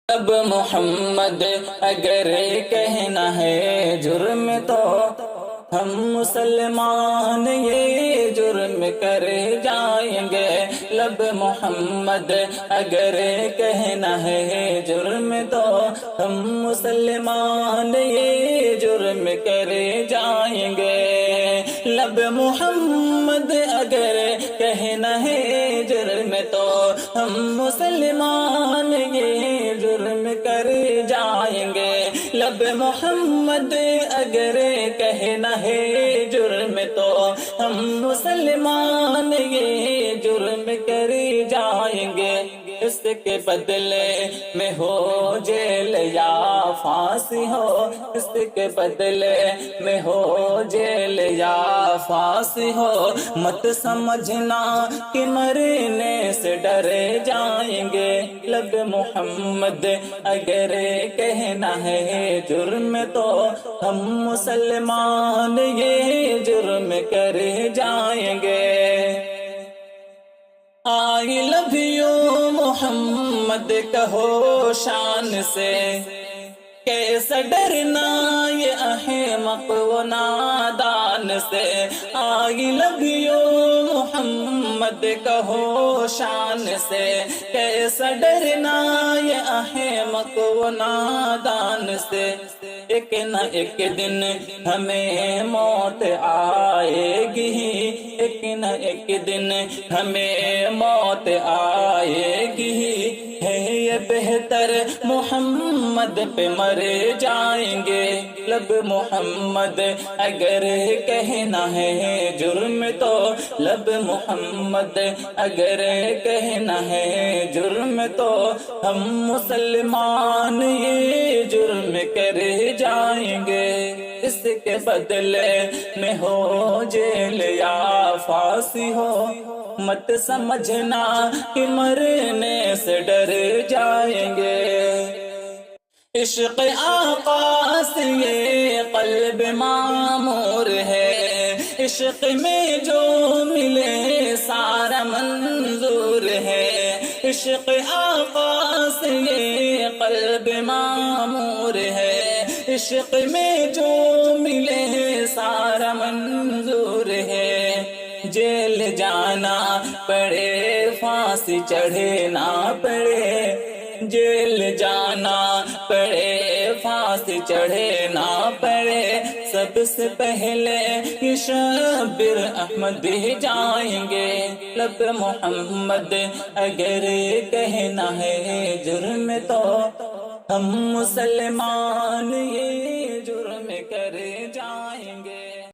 اب محمد اگر کہنا ہے جرم تو ہم مسلمان یہ جرم کر جائیں گے۔ لب محمد اگر کہنا ہے جرم تو ہم مسلمان یہ جرم کر جائیں گے۔ لب محمد اگر کہنا ہے جرم تو ہم مسلمان یہ جرم کر جائیں گے۔ لب محمد اگر کہنا ہے جرم تو ہم مسلمان یہ جرم کر جائیں گے۔ اس کے بدلے میں ہو جیل یا پھانسی ہو، اس کے بدلے میں ہو جیل یا پھانسی ہو، مت سمجھنا کہ مرنے سے ڈر جائیں گے۔ لب محمد اگر کہنا ہے جرم تو ہم مسلمان یہ جرم کر جائیں گے۔ آئی لو یو محمد کہو شان سے، کیسا ڈرنا یہ احمق و نادان سے۔ آئی لو یو محمد کہو شان سے، کیسا ڈرنا یہ احمق و نادان سے۔ ایک نہ ایک دن ہمیں موت آئے گی، ایک نہ ایک دن ہمیں موت آئے گی، ہے یہ بہتر محمد پہ مر جائیں گے۔ لب محمد اگر کہنا ہے جرم تو، لب محمد اگر کہنا ہے جرم تو ہم مسلمان یہ جرم کر جائیں گے۔ اس کے بدلے میں ہو جیل یا پھانسی ہو، مت سمجھنا کہ مرنے سے ڈر جائیں گے۔ عشق آقا سے یہ قلب معمور ہے، عشق میں جو ملے سارا منظور ہے۔ عشق آقا سے یہ قلب معمور ہے، عشق میں جو ملے سارا منظور ہے۔ جیل جانا پڑے پھانسی چڑھے نہ پڑے، جیل جانا پڑے پھانسی چڑھے نہ پڑے، سب سے پہلے یہ شبیر احمد جائیں گے۔ لب محمد اگر کہنا ہے جرم تو ہم مسلمان یہ جرم کر جائیں گے۔